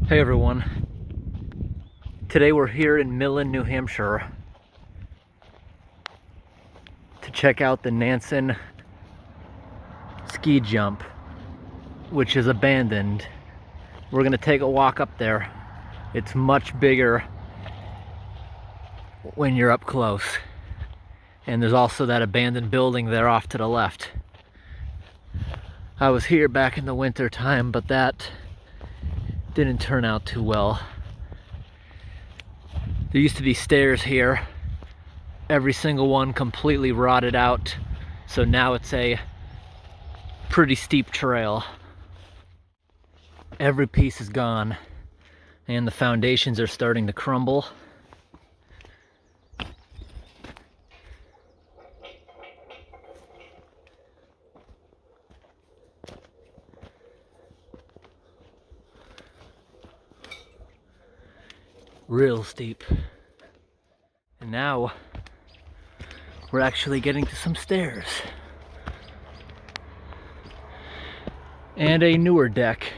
Hey everyone, today we're here in Millen, New Hampshire to check out the Nansen ski jump, which is abandoned. We're gonna take a walk up there. It's much bigger when you're up close. And there's also that abandoned building there off to the left. I was here back in the winter time, but that didn't turn out too well. There used to be stairs here, every single one completely rotted out, so now it's a pretty steep trail. Every piece is gone and the foundations are starting to crumble. Real steep. And now we're actually getting to some stairs and a newer deck.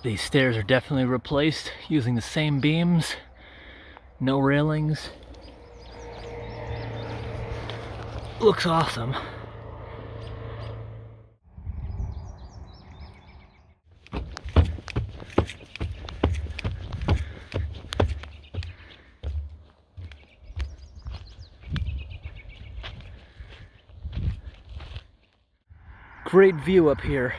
These stairs are definitely replaced using the same beams, no railings. Looks awesome. Great view up here.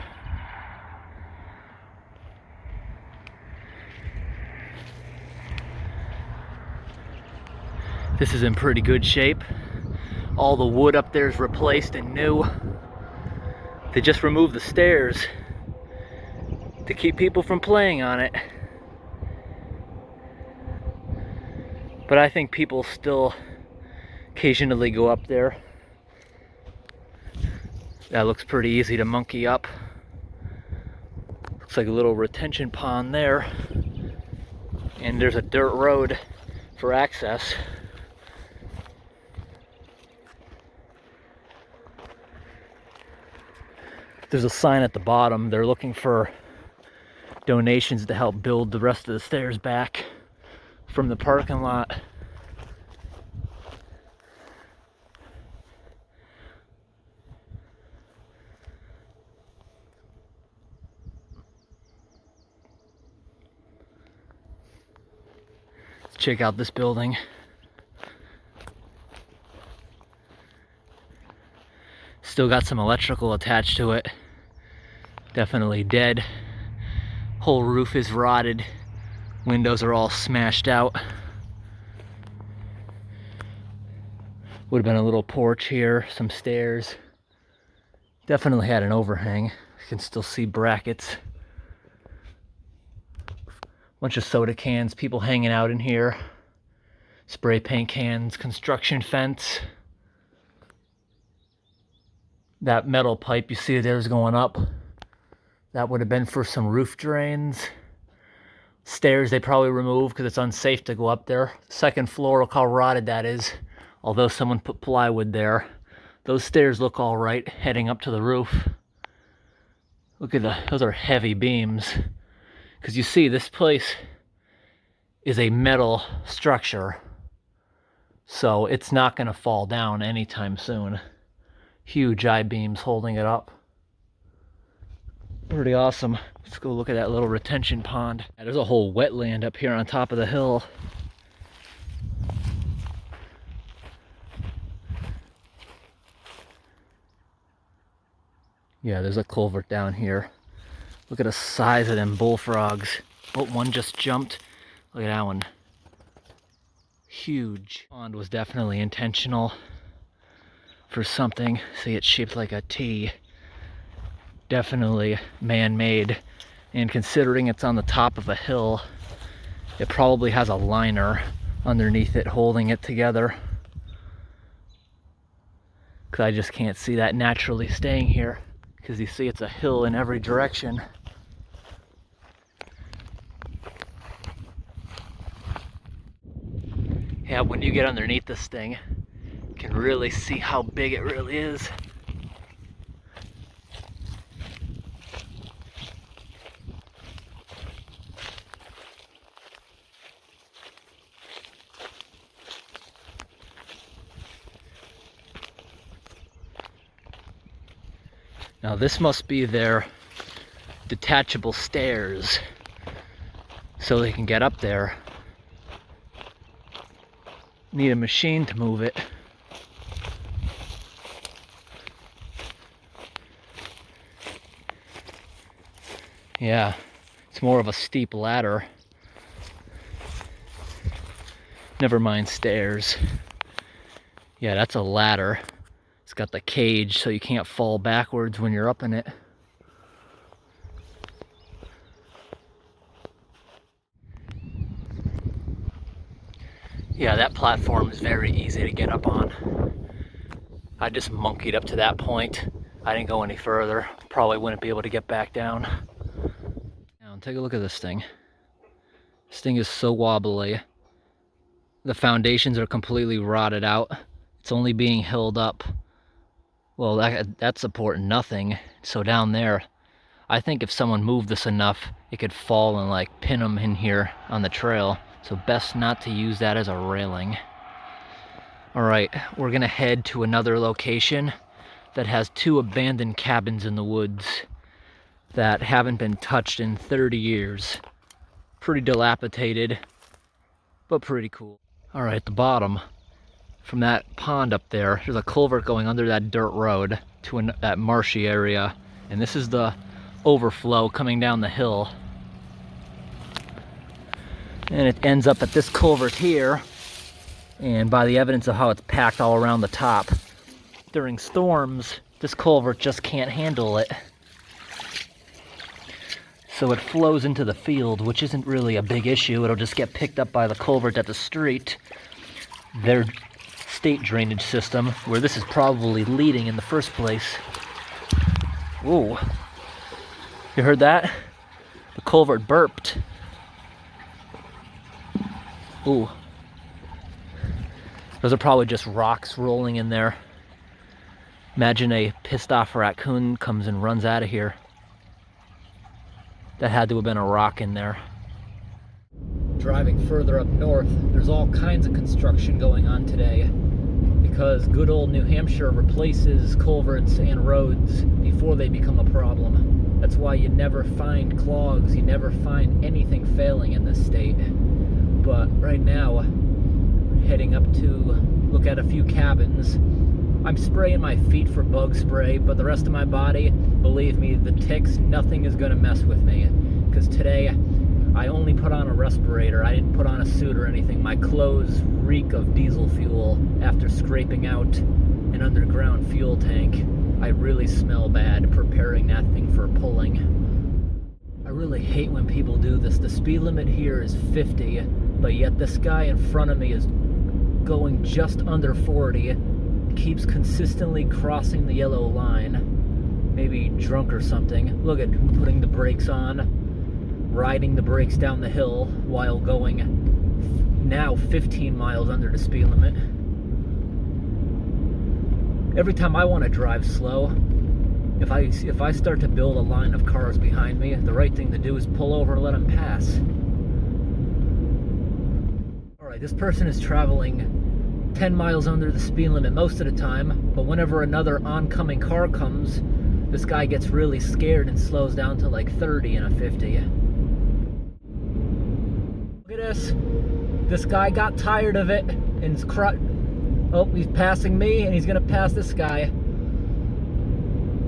This is in pretty good shape. All the wood up there is replaced and new. They just removed the stairs to keep people from playing on it. But I think people still occasionally go up there. That looks pretty easy to monkey up. Looks like a little retention pond there. And there's a dirt road for access. There's a sign at the bottom. They're looking for donations to help build the rest of the stairs back from the parking lot. Let's check out this building. Still got some electrical attached to it. Definitely dead. Whole roof is rotted. Windows are all smashed out. Would have been a little porch here, some stairs. Definitely had an overhang. You can still see brackets. Bunch of soda cans, people hanging out in here. Spray paint cans, construction fence. That metal pipe you see there's going up. That would have been for some roof drains. Stairs they probably removed because it's unsafe to go up there. Second floor, look how rotted that is. Although someone put plywood there. Those stairs look all right heading up to the roof. Look at those are heavy beams. Because you see this place is a metal structure. So it's not going to fall down anytime soon. Huge I-beams holding it up. Pretty awesome. Let's go look at that little retention pond. There's a whole wetland up here on top of the hill. Yeah, there's a culvert down here. Look at the size of them bullfrogs. Oh, one just jumped. Look at that one. Huge. Pond was definitely intentional for something. See, it's shaped like a T. Definitely man-made. And considering it's on the top of a hill, it probably has a liner underneath it holding it together. Because I just can't see that naturally staying here. Because you see it's a hill in every direction. Yeah, when you get underneath this thing, you can really see how big it really is. Now this must be their detachable stairs so they can get up there. Need a machine to move it. Yeah, it's more of a steep ladder. Never mind stairs. Yeah, that's a ladder. It's got the cage so you can't fall backwards when you're up in it. Yeah, that platform is very easy to get up on. I just monkeyed up to that point. I didn't go any further. Probably wouldn't be able to get back down. Now, take a look at this thing. This thing is so wobbly. The foundations are completely rotted out. It's only being held up. Well, that's supporting nothing. So down there, I think if someone moved this enough, it could fall and like pin them in here on the trail. So best not to use that as a railing. All right, we're gonna head to another location that has 2 abandoned cabins in the woods that haven't been touched in 30 years. Pretty dilapidated, but pretty cool. All right, at the bottom, from that pond up there, there's a culvert going under that dirt road to that marshy area. And this is the overflow coming down the hill. And it ends up at this culvert here. And by the evidence of how it's packed all around the top, during storms, this culvert just can't handle it. So it flows into the field, which isn't really a big issue. It'll just get picked up by the culvert at the street. Their state drainage system, where this is probably leading in the first place. Whoa. You heard that? The culvert burped. Ooh. Those are probably just rocks rolling in there. Imagine a pissed off raccoon comes and runs out of here. That had to have been a rock in there. Driving further up north, there's all kinds of construction going on today because good old New Hampshire replaces culverts and roads before they become a problem. That's why you never find clogs, you never find anything failing in this state. But right now, heading up to look at a few cabins. I'm spraying my feet for bug spray, but the rest of my body, believe me, the ticks, nothing is gonna mess with me. Because today, I only put on a respirator. I didn't put on a suit or anything. My clothes reek of diesel fuel after scraping out an underground fuel tank. I really smell bad preparing that thing for pulling. I really hate when people do this. The speed limit here is 50, but yet this guy in front of me is going just under 40, keeps consistently crossing the yellow line, maybe drunk or something. Look at putting the brakes on, riding the brakes down the hill while going now 15 miles under the speed limit. Every time I want to drive slow, if I start to build a line of cars behind me, the right thing to do is pull over and let them pass. Alright, this person is traveling 10 miles under the speed limit most of the time, but whenever another oncoming car comes, this guy gets really scared and slows down to like 30 in a 50. Look at this. This guy got tired of it and he's passing me and he's gonna pass this guy.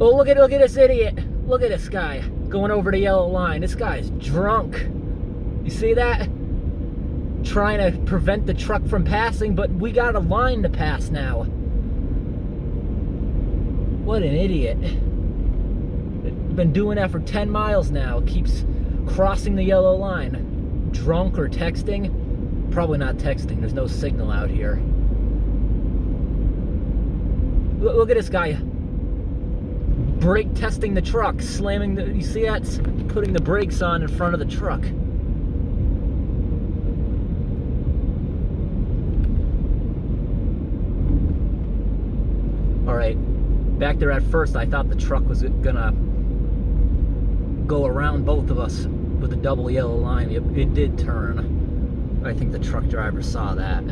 Oh, look at this idiot. Look at this guy going over the yellow line. This guy's drunk. You see that? Trying to prevent the truck from passing, but we got a line to pass now. What an idiot. Been doing that for 10 miles now. Keeps crossing the yellow line. Drunk or texting? Probably not texting. There's no signal out here. Look at this guy. Brake testing the truck. Slamming the... You see that? Putting the brakes on in front of the truck. Alright, back there at first I thought the truck was gonna go around both of us with a double yellow line. It did turn. I think the truck driver saw that.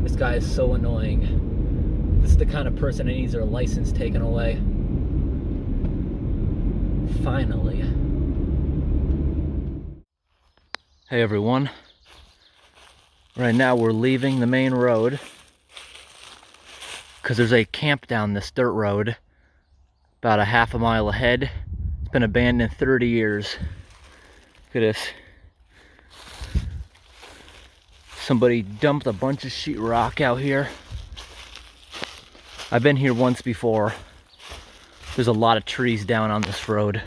This guy is so annoying. This is the kind of person that needs their license taken away. Finally. Hey everyone. Right now we're leaving the main road because there's a camp down this dirt road about a half a mile ahead. It's been abandoned 30 years. Look at this. Somebody dumped a bunch of sheetrock out here. I've been here once before. There's a lot of trees down on this road.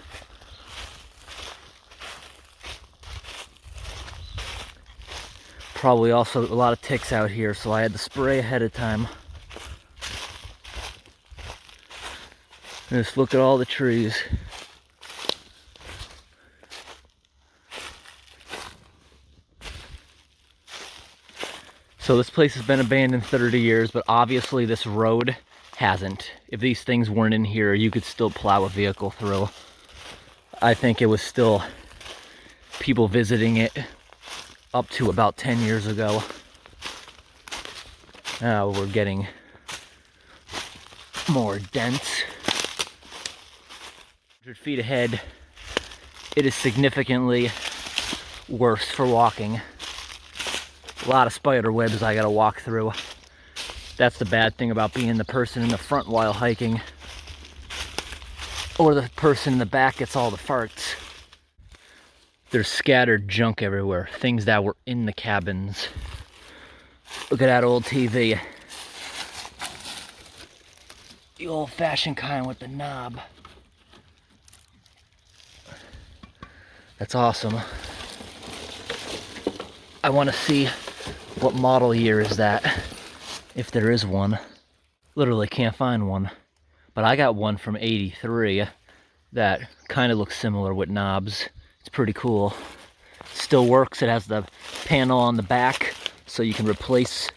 Probably also a lot of ticks out here, so I had to spray ahead of time. Just look at all the trees. So this place has been abandoned 30 years, but obviously this road hasn't. If these things weren't in here, you could still plow a vehicle through. I think it was still people visiting it up to about 10 years ago. Now we're getting more dense. 100 feet ahead, it is significantly worse for walking. A lot of spider webs I gotta walk through. That's the bad thing about being the person in the front while hiking. Or the person in the back gets all the farts. There's scattered junk everywhere. Things that were in the cabins. Look at that old TV. The old-fashioned kind with the knob. That's awesome. I want to see what model year is that, if there is one. Literally can't find one. But I got one from '83 that kind of looks similar with knobs. It's pretty cool. Still works. It has the panel on the back so you can replace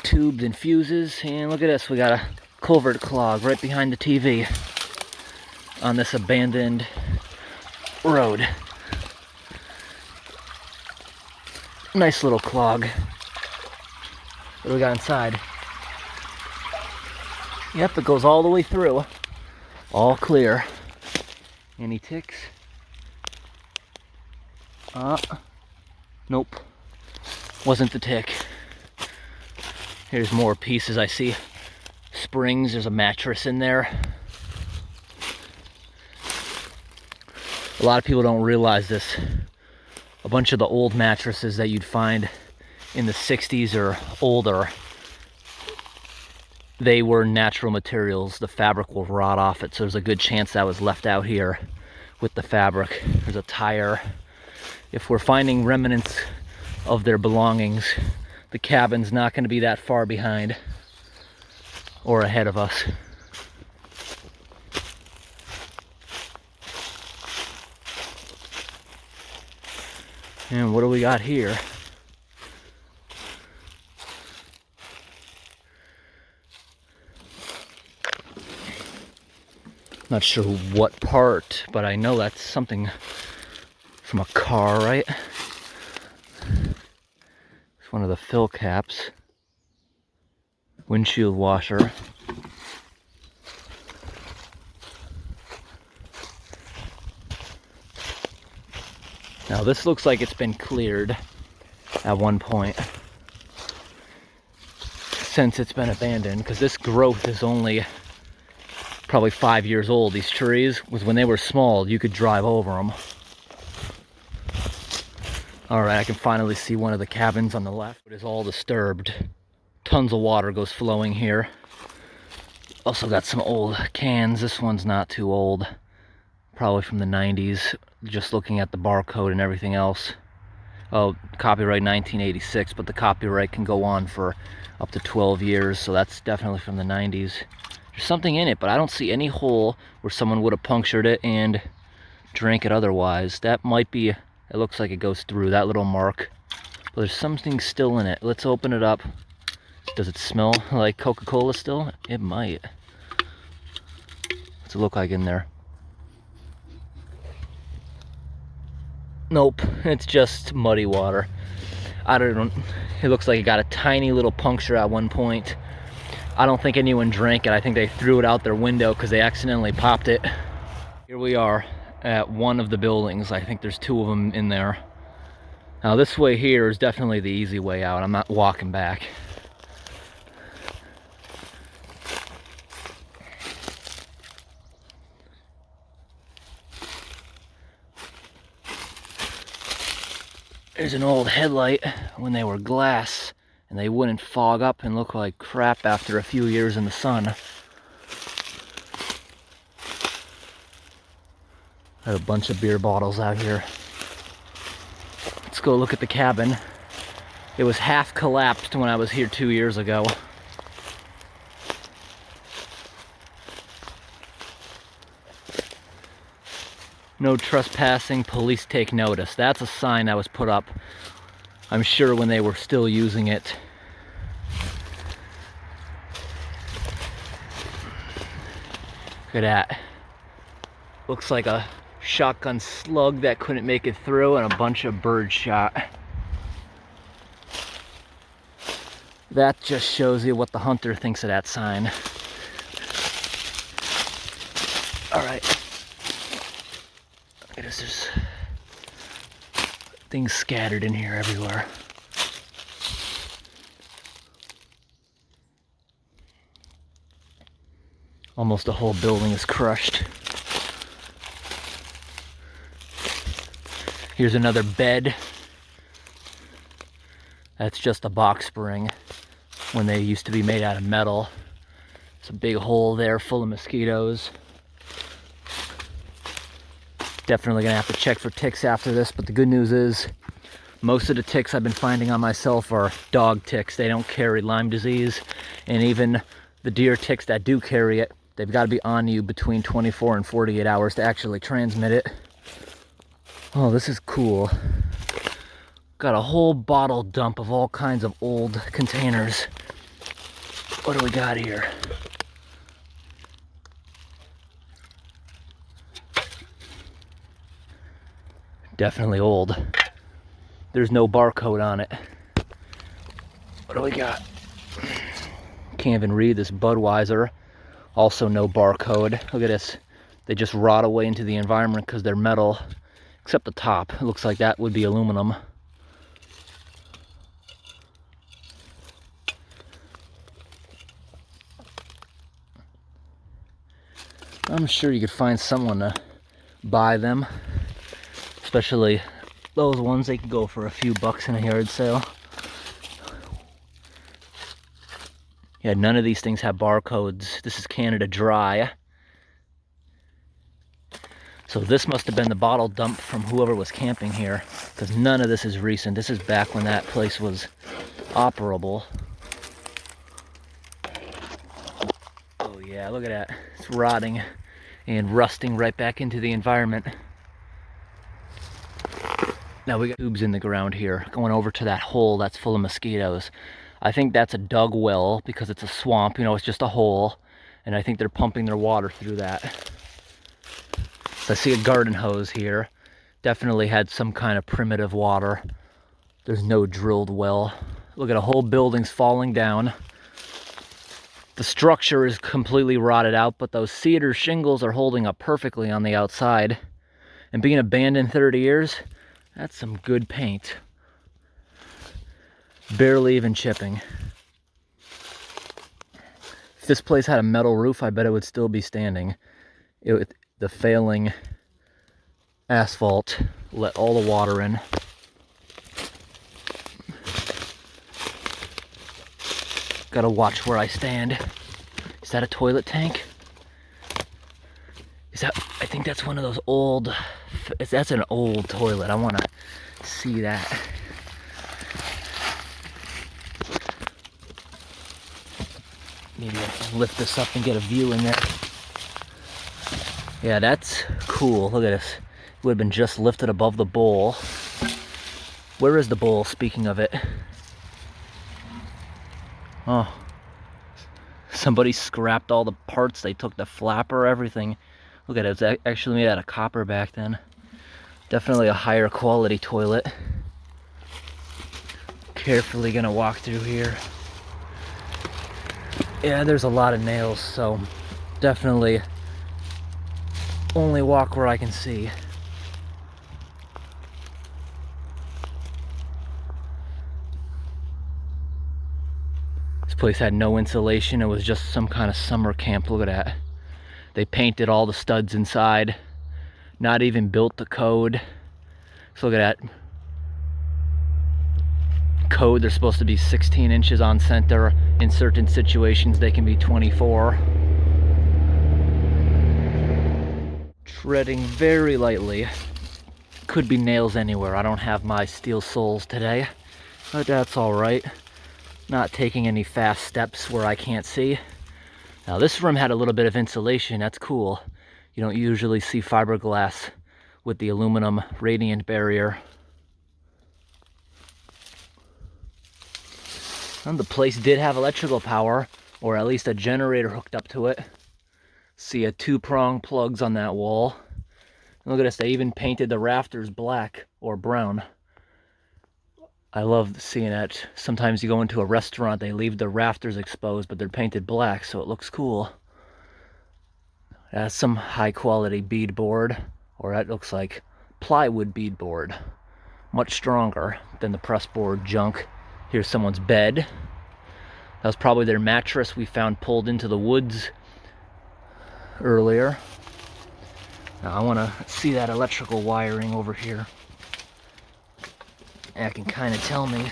tubes and fuses. And look at this, we got a culvert clog right behind the TV on this abandoned road. Nice little clog. What do we got inside? Yep, it goes all the way through. All clear. Any ticks? Nope. Wasn't the tick. Here's more pieces I see. Springs, there's a mattress in there. A lot of people don't realize this. A bunch of the old mattresses that you'd find in the 60s or older, they were natural materials. The fabric will rot off it, so there's a good chance that was left out here with the fabric. There's a tire. If we're finding remnants of their belongings, the cabin's not going to be that far behind or ahead of us. And what do we got here? Not sure what part, but I know that's something from a car, right? It's one of the fill caps. Windshield washer. Now this looks like it's been cleared at one point since it's been abandoned, because this growth is only probably 5 years old. These trees, was when they were small, you could drive over them. All right, I can finally see one of the cabins on the left. It is all disturbed. Tons of water goes flowing here. Also got some old cans. This one's not too old. Probably from the 90s, just looking at the barcode and everything else. Oh, copyright 1986, but the copyright can go on for up to 12 years, so that's definitely from the 90s. There's something in it, but I don't see any hole where someone would have punctured it and drank it otherwise. That might be, it looks like it goes through that little mark, but there's something still in it. Let's open it up. Does it smell like Coca-Cola still? It might. What's it look like in there? Nope, it's just muddy water. I don't know, it looks like it got a tiny little puncture at one point. I don't think anyone drank it. I think they threw it out their window because they accidentally popped it. Here we are at one of the buildings. I think there's two of them in there. Now this way here is definitely the easy way out. I'm not walking back. There's an old headlight when they were glass and they wouldn't fog up and look like crap after a few years in the sun. I have a bunch of beer bottles out here. Let's go look at the cabin. It was half collapsed when I was here 2 years ago. No trespassing, police take notice. That's a sign that was put up, I'm sure, when they were still using it. Look at that. Looks like a shotgun slug that couldn't make it through and a bunch of bird shot. That just shows you what the hunter thinks of that sign. All right. Look at this, there's things scattered in here everywhere. Almost the whole building is crushed. Here's another bed. That's just a box spring when they used to be made out of metal. It's a big hole there full of mosquitoes. Definitely gonna have to check for ticks after this, but the good news is most of the ticks I've been finding on myself are dog ticks. They don't carry Lyme disease, and even the deer ticks that do carry it, they've got to be on you between 24 and 48 hours to actually transmit it. Oh, this is cool. Got a whole bottle dump of all kinds of old containers. What do we got here? Definitely old. There's no barcode on it. What do we got? Can't even read this. Budweiser. Also no barcode. Look at this. They just rot away into the environment because they're metal. Except the top. It looks like that would be aluminum. I'm sure you could find someone to buy them. Especially those ones, they can go for a few bucks in a yard sale. Yeah, none of these things have barcodes. This is Canada Dry. So this must have been the bottle dump from whoever was camping here, because none of this is recent. This is back when that place was operable. Oh yeah, look at that. It's rotting and rusting right back into the environment. Now we got tubes in the ground here, going over to that hole that's full of mosquitoes. I think that's a dug well because it's a swamp, you know, it's just a hole. And I think they're pumping their water through that. So I see a garden hose here. Definitely had some kind of primitive water. There's no drilled well. Look at a whole building's falling down. The structure is completely rotted out, but those cedar shingles are holding up perfectly on the outside. And being abandoned 30 years, that's some good paint. Barely even chipping. If this place had a metal roof, I bet it would still be standing. The failing asphalt let all the water in. Gotta watch where I stand. Is that a toilet tank? Is that, I think that's one of those old, that's an old toilet. I wanna see that. Maybe I can lift this up and get a view in there. Yeah, that's cool. Look at this. It would have been just lifted above the bowl. Where is the bowl, speaking of it? Oh. Somebody scrapped all the parts. They took the flapper, everything. Look at it. It's actually made out of copper back then. Definitely a higher quality toilet. Carefully gonna walk through here. Yeah, there's a lot of nails, so definitely only walk where I can see. This place had no insulation. It was just some kind of summer camp. Look at that. They painted all the studs inside. Not even built to code. So look at that. Code, they're supposed to be 16 inches on center. In certain situations, they can be 24. Treading very lightly. Could be nails anywhere. I don't have my steel soles today, but that's all right. Not taking any fast steps where I can't see. Now this room had a little bit of insulation. That's cool. You don't usually see fiberglass with the aluminum radiant barrier. And the place did have electrical power, or at least a generator hooked up to it. See a 2-prong plugs on that wall. Look at this, they even painted the rafters black or brown. I love seeing that. Sometimes you go into a restaurant, they leave the rafters exposed, but they're painted black, so it looks cool. That's some high quality beadboard, or that looks like plywood beadboard. Much stronger than the pressboard junk. Here's someone's bed. That was probably their mattress we found pulled into the woods earlier. Now I want to see that electrical wiring over here. That can kind of tell me.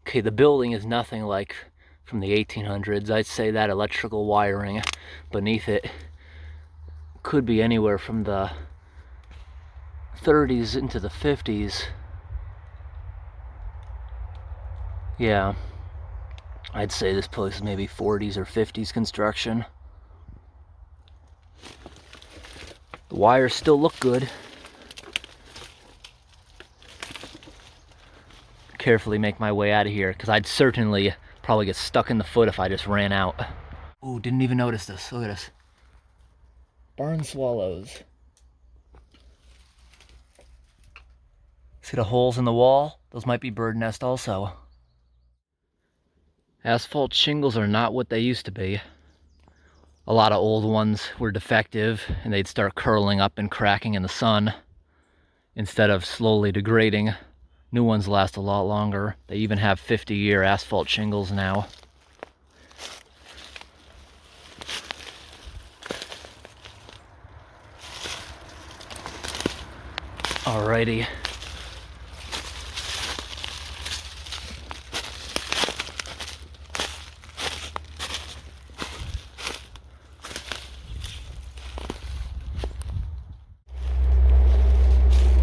Okay, the building is nothing like from the 1800s. I'd say that electrical wiring beneath it could be anywhere from the 30s into the 50s. Yeah, I'd say this place is maybe 40s or 50s construction. The wires still look good. Carefully make my way out of here, because I'd certainly probably get stuck in the foot if I just ran out. Ooh, didn't even notice this. Look at this. Barn swallows. See the holes in the wall? Those might be bird nest also. Asphalt shingles are not what they used to be. A lot of old ones were defective and they'd start curling up and cracking in the sun instead of slowly degrading. New ones last a lot longer. They even have 50-year asphalt shingles now. Alrighty.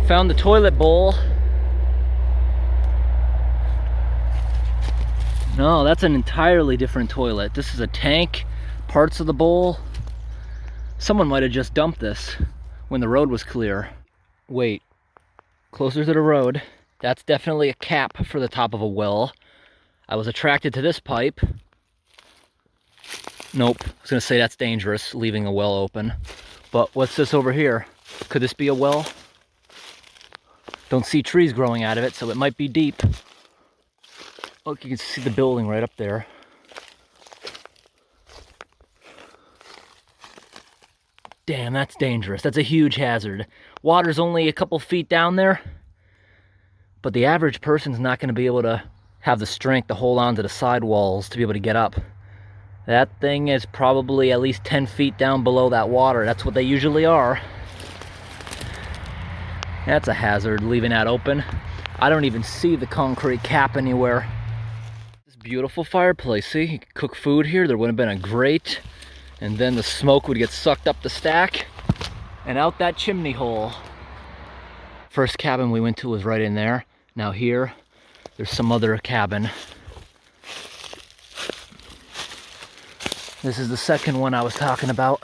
Found the toilet bowl. No, that's an entirely different toilet. This is a tank, parts of the bowl. Someone might have just dumped this when the road was clear. Wait, closer to the road. That's definitely a cap for the top of a well. I was attracted to this pipe. Nope, I was gonna say that's dangerous, leaving a well open. But what's this over here? Could this be a well? Don't see trees growing out of it, so it might be deep. Look, you can see the building right up there. Damn, that's dangerous. That's a huge hazard. Water's only a couple feet down there, but the average person's not going to be able to have the strength to hold on to the sidewalls to be able to get up. That thing is probably at least 10 feet down below that water. That's what they usually are. That's a hazard, leaving that open. I don't even see the concrete cap anywhere. This beautiful fireplace, see? You could cook food here. There would have been a grate, and then the smoke would get sucked up the stack and out that chimney hole. First cabin we went to was right in there. Now here, there's some other cabin. This is the second one I was talking about.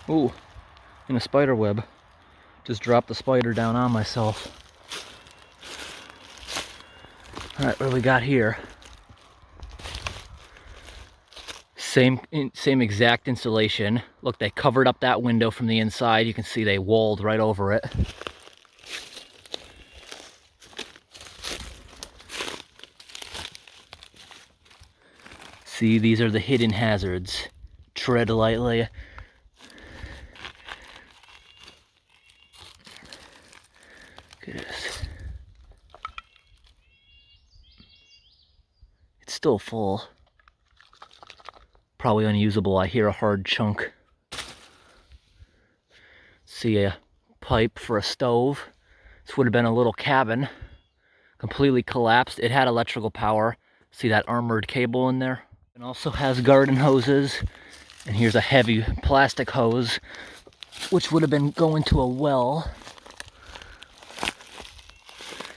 Ooh, in a spider web. Just dropped the spider down on myself. All right, what do we got here? Same exact installation. Look, they covered up that window from the inside. You can see they walled right over it. See, these are the hidden hazards. Tread lightly. Look at this. It's still full. Probably unusable. I hear a hard chunk. See a pipe for a stove. This would have been a little cabin. Completely collapsed. It had electrical power. See that armored cable in there? It also has garden hoses. And here's a heavy plastic hose, which would have been going to a well.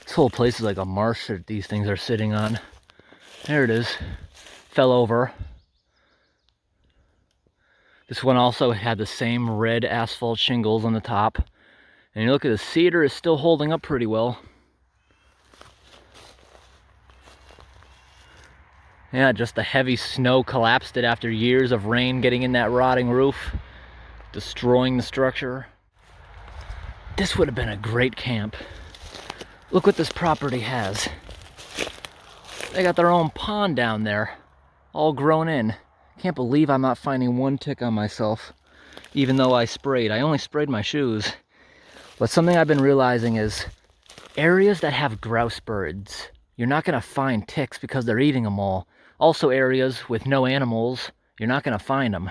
This whole place is like a marsh that these things are sitting on. There it is. Fell over. This one also had the same red asphalt shingles on the top. And you look at the cedar, is still holding up pretty well. Yeah, just the heavy snow collapsed it after years of rain getting in that rotting roof, destroying the structure. This would have been a great camp. Look what this property has. They got their own pond down there, all grown in. Can't believe I'm not finding one tick on myself, even though I sprayed. I only sprayed my shoes. But something I've been realizing is areas that have grouse birds, you're not gonna find ticks because they're eating them all. Also areas with no animals, you're not gonna find them.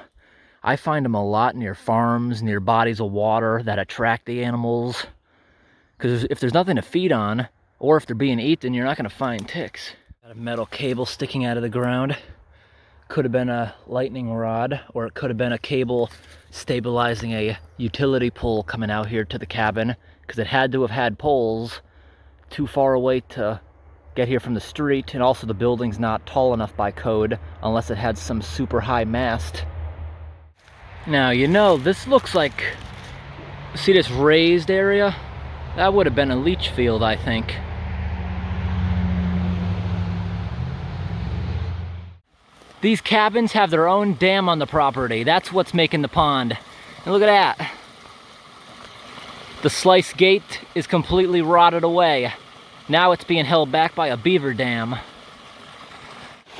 I find them a lot near farms, near bodies of water that attract the animals. Because if there's nothing to feed on, or if they're being eaten, you're not gonna find ticks. Got a metal cable sticking out of the ground. Could have been a lightning rod, or it could have been a cable stabilizing a utility pole coming out here to the cabin, because it had to have had poles too far away to get here from the street, and also the building's not tall enough by code unless it had some super high mast. Now, you know, this looks like, see this raised area? That would have been a leach field, I think. These cabins have their own dam on the property. That's what's making the pond. And look at that. The slice gate is completely rotted away. Now it's being held back by a beaver dam.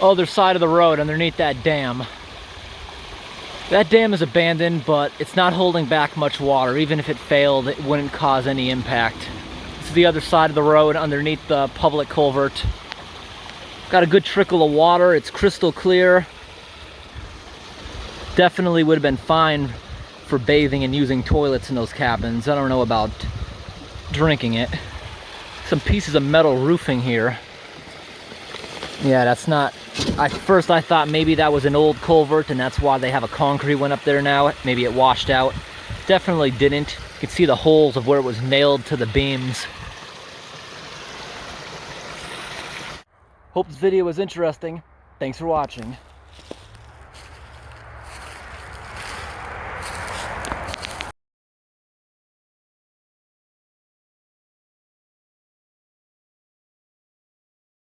Other side of the road underneath that dam. That dam is abandoned, but it's not holding back much water. Even if it failed, it wouldn't cause any impact. This is the other side of the road underneath the public culvert. Got a good trickle of water, it's crystal clear. Definitely would have been fine for bathing and using toilets in those cabins. I don't know about drinking it. Some pieces of metal roofing here. Yeah, that's not, first I thought maybe that was an old culvert and that's why they have a concrete one up there now. Maybe it washed out. Definitely didn't. You can see the holes of where it was nailed to the beams. Hope this video was interesting. Thanks for watching.